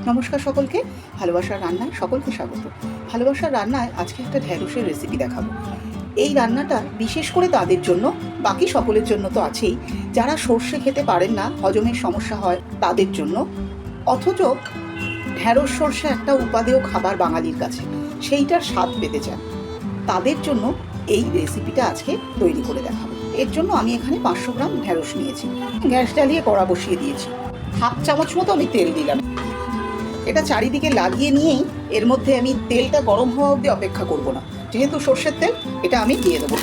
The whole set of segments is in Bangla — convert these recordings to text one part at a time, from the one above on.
নমস্কার সকলকে, ভালোবাসার রান্নায় সকলকে স্বাগত। ভালোবাসার রান্নায় আজকে একটা ঢ্যাঁড়সের রেসিপি দেখাবো। এই রান্নাটা বিশেষ করে তাদের জন্য, বাকি সকলের জন্য তো আছেই, যারা সর্ষে খেতে পারেন না, হজমের সমস্যা হয় তাদের জন্য, অথচ ঢ্যাঁড়স সর্ষে একটা উপাদেয় খাবার বাঙালির কাছে, সেইটার স্বাদ পেতে চান, তাদের জন্য এই রেসিপিটা আজকে তৈরি করে দেখাবো। এর জন্য আমি এখানে 500 গ্রাম ঢ্যাঁড়স নিয়েছি। গ্যাস জ্বালিয়ে কড়া বসিয়ে দিয়েছি। হাফ চামচ মতো আমি তেল দিলাম। এটা চারিদিকে লাগিয়ে নিয়েই এর মধ্যে আমি তেলটা গরম হওয়া অবধি অপেক্ষা করব না, যেহেতু সর্ষের তেল, এটা আমি দিয়ে দেবো।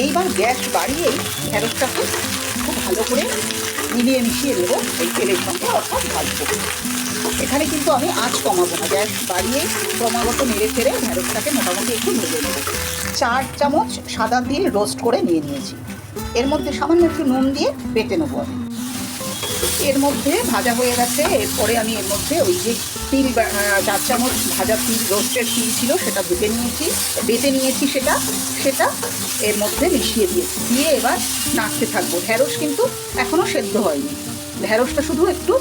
এইবার গ্যাস বাড়িয়েই ঢ্যাঁড়সটাকে খুব ভালো করে মিলিয়ে মিশিয়ে দেবো এই তেলের সঙ্গে, অর্থাৎ ভাজবো। এখানে কিন্তু আমি আঁচ কমাবো না, গ্যাস বাড়িয়ে ক্রমাগত নেড়ে ফেড়ে ঢ্যাঁড়সটাকে মোটামুটি একটু ভেজে নেবো। 4 চামচ সাদা তিল রোস্ট করে নিয়েছি। এর মধ্যে সামান্য একটু নুন দিয়ে বেটে নেবো আমি। এর মধ্যে ভাজা হয়ে গেছে। এরপরে আমি এর মধ্যে ওই যে তিল 4 চামচ ভাজা তিল, রোস্টেড তিল ছিল, সেটা বেটে নিয়েছি, সেটা এর মধ্যে মিশিয়ে দিয়েছি। দিয়ে এবার নাড়তে থাকবো। ঢ্যাঁড়স কিন্তু এখনও সেদ্ধ হয়নি। ঢ্যাঁড়সটা শুধু একটু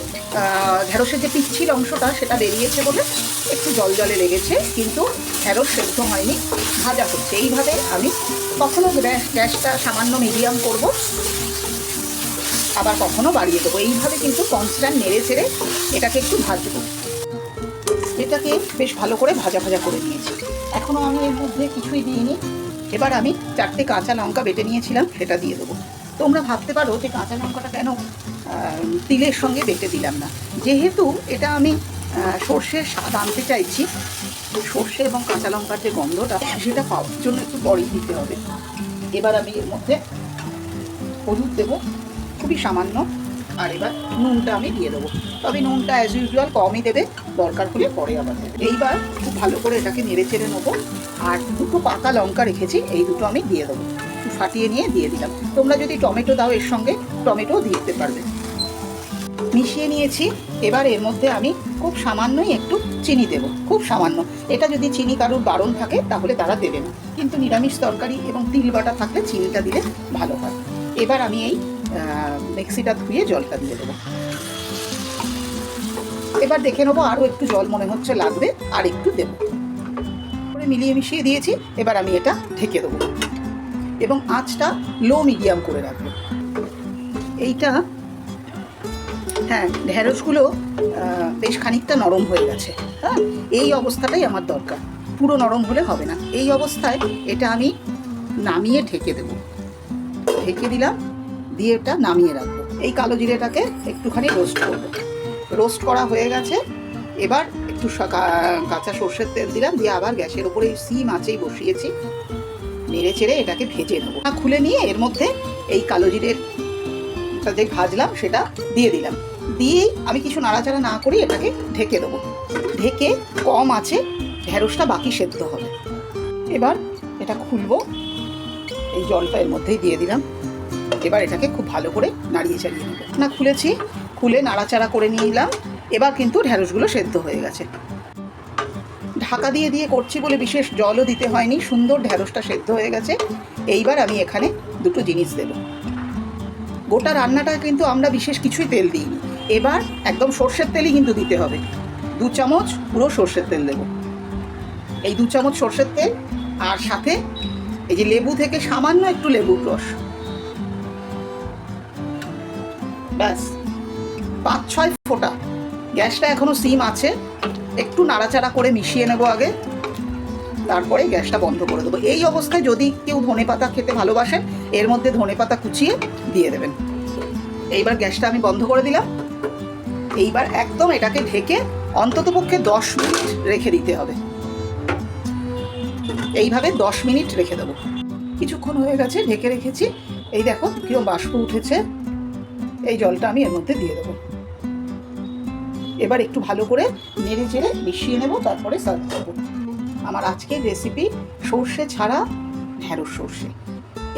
ঢ্যাঁড়সের যে পিচ্ছিল অংশটা সেটা বেরিয়েছে বলে একটু জলে লেগেছে, কিন্তু ঢ্যাঁড়স সেদ্ধ হয়নি, ভাজা হচ্ছে। এইভাবে আমি কখনো গ্যাসটা সামান্য মিডিয়াম করব, আবার কখনো বাড়িয়ে দেবো। এইভাবে কিন্তু কনস্ট্যান্ট নেড়ে ছেড়ে এটাকে একটু ভাজবো। এটাকে বেশ ভালো করে ভাজা করে নিয়েছি। এখনও আমি এর মধ্যে কিছুই দিইনি। এবার আমি 4টে কাঁচা লঙ্কা বেটে নিয়েছিলাম, সেটা দিয়ে দেবো। তোমরা ভাবতে পারো যে কাঁচা লঙ্কাটা কেন তিলের সঙ্গে বেটে দিলাম না। যেহেতু এটা আমি সর্ষের স্বাদ আনতে চাইছি, সর্ষে এবং কাঁচা লঙ্কার যে গন্ধটা, সেটা পাওয়ার জন্য একটু পরেই দিতে হবে। এবার আমি এর মধ্যে হলুদ দেবো, খুবই সামান্য। আর এবার নুনটা আমি দিয়ে দেবো, তবে নুনটা অ্যাজ ইউজুয়াল কমই দেবে, দরকার হলে পরে আবার দেবে। এইবার খুব ভালো করে এটাকে নেড়ে চেড়ে নেবো। আর 2টো পাকা লঙ্কা রেখেছি, এই দুটো আমি দিয়ে দেবো। ফাটিয়ে নিয়ে দিয়ে দিলাম। তোমরা যদি টমেটো দাও এর সঙ্গে, টমেটোও দিয়ে দিতে পারবে। মিশিয়ে নিয়েছি। এবার এর মধ্যে আমি খুব সামান্যই একটু চিনি দেবো, খুব সামান্য। এটা যদি চিনি কারুর বারণ থাকে তাহলে তারা দেবে না, কিন্তু নিরামিষ তরকারি এবং তিল বাটা থাকলে চিনিটা দিলে ভালো হয়। এবার আমি এই মিক্সিটা ধুয়ে জলটা দিয়ে দেবো। এবার দেখে নেবো, আরও একটু জল মনে হচ্ছে লাগবে, আর একটু দেবো। করে মিলিয়ে মিশিয়ে দিয়েছি। এবার আমি এটা ঢেকে দেবো এবং আঁচটা লো মিডিয়াম করে রাখবো। এইটা ঢ্যাঁড়সগুলো বেশ খানিকটা নরম হয়ে গেছে। হ্যাঁ, এই অবস্থাটাই আমার দরকার, পুরো নরম হলে হবে না। এই অবস্থায় এটা আমি নামিয়ে ঢেকে দেবো। ঢেকে দিলাম, দিয়ে এটা নামিয়ে রাখবো। এই কালো জিরেটাকে একটুখানি রোস্ট করবো। রোস্ট করা হয়ে গেছে। এবার একটু কাঁচা সর্ষের তেল দিলাম, দিয়ে আবার গ্যাসের ওপরে সিম আঁচেই বসিয়েছি। নেড়ে চেড়ে এটাকে ভেজে নেবো। খুলে নিয়ে এর মধ্যে এই কালো জিরেটা যে ভাজলাম সেটা দিয়ে দিলাম। দিয়েই আমি কিছু নাড়াচাড়া না করি এটাকে ঢেকে দেবো। ঢেকে কম আছে ঢ্যাঁড়সটা বাকি সেদ্ধ হবে। এবার এটা খুলবো। এই জলটা এর মধ্যেই দিয়ে দিলাম। এবার এটাকে খুব ভালো করে নাড়িয়ে চাড়িয়ে নেবো। না, খুলে নাড়াচাড়া করে নিলাম। এবার কিন্তু ঢ্যাঁড়সগুলো সেদ্ধ হয়ে গেছে। ঢাকা দিয়ে করছি বলে বিশেষ জলও দিতে হয়নি, সুন্দর ঢ্যাঁড়সটা সেদ্ধ হয়ে গেছে। এইবার আমি এখানে 2টো জিনিস দেব। গোটা রান্নাটা কিন্তু আমরা বিশেষ কিছুই তেল দিইনি। এবার একদম সর্ষের তেলই কিন্তু দিতে হবে। 2 চামচ পুরো সর্ষের তেল দেব। এই 2 চামচ সর্ষের তেল, আর সাথে এই যে লেবু থেকে সামান্য একটু লেবুর রস, ব্যাস 5-6 ফোঁটা। গ্যাসটা এখনো সিম আছে, একটু নাড়াচাড়া করে মিশিয়ে নেবো আগে, তারপরে গ্যাসটা বন্ধ করে দেবো। এই অবস্থায় যদি কেউ ধনেপাতা খেতে ভালোবাসেন, এর মধ্যে ধনেপাতা কুচিয়ে দিয়ে দেবেন। এইবার গ্যাসটা আমি বন্ধ করে দিলাম। এইবার একদম এটাকে ঢেকে অন্ততপক্ষে 10 মিনিট রেখে দিতে হবে। এইভাবে 10 মিনিট রেখে দেবো। কিছুক্ষণ হয়ে গেছে, ঢেকে রেখেছি। এই দেখো কিরকম বাষ্প উঠেছে। এই জলটা আমি এর মধ্যে দিয়ে দেবো। এবার একটু ভালো করে নেড়ে চেড়ে মিশিয়ে নেব, তারপরে সার্ভ করবো। আমার আজকের রেসিপি সর্ষে ছাড়া ঢ্যাঁড়স সর্ষে।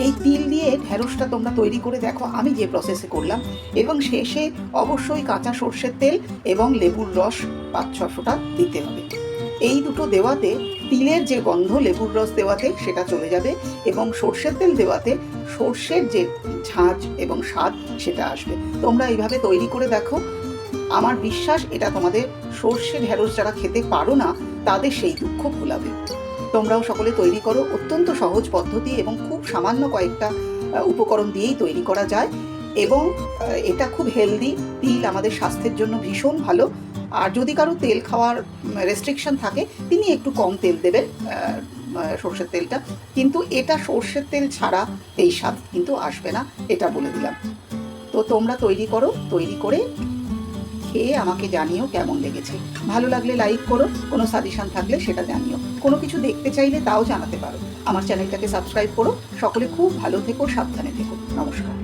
এই তিল দিয়ে ঢ্যাঁড়সটা তোমরা তৈরি করে দেখো আমি যে প্রসেসে করলাম, এবং শেষে অবশ্যই কাঁচা সর্ষের তেল এবং লেবুর রস 5-6 ফোঁটা দিতে হবে। এই দুটো দেওয়াতে তিলের যে গন্ধ লেবুর রস দেওয়াতে সেটা চলে যাবে, এবং সর্ষের তেল দেওয়াতে সর্ষের যে ঝাঁঝ এবং স্বাদ সেটা আসবে। তোমরা এইভাবে তৈরি করে দেখো, আমার বিশ্বাস এটা তোমাদের সর্ষে ঢেঁড়স যারা খেতে পারো না তাদের সেই দুঃখ ভোলাবে। তোমরাও সকলে তৈরি করো, অত্যন্ত সহজ পদ্ধতি এবং খুব সামান্য কয়েকটা উপকরণ দিয়েই তৈরি করা যায়, এবং এটা খুব হেলদি। তিল আমাদের স্বাস্থ্যের জন্য ভীষণ ভালো। আর যদি কারো তেল খাওয়ার রেস্ট্রিকশন থাকে তিনি একটু কম তেল দেবেন সর্ষের তেলটা, কিন্তু এটা সর্ষের তেল ছাড়া এই স্বাদ কিন্তু আসবে না, এটা বলে দিলাম। তো তোমরা তৈরি করো, তৈরি করে খেয়ে আমাকে জানিও কেমন লেগেছে। ভালো লাগলে লাইক করো, কোনো সাজেশন থাকলে সেটা জানিও, কোনো কিছু দেখতে চাইলে তাও জানাতে পারো। আমার চ্যানেলটাকে সাবস্ক্রাইব করো। সকলে খুব ভালো থেকো, সাবধানে থেকো। নমস্কার।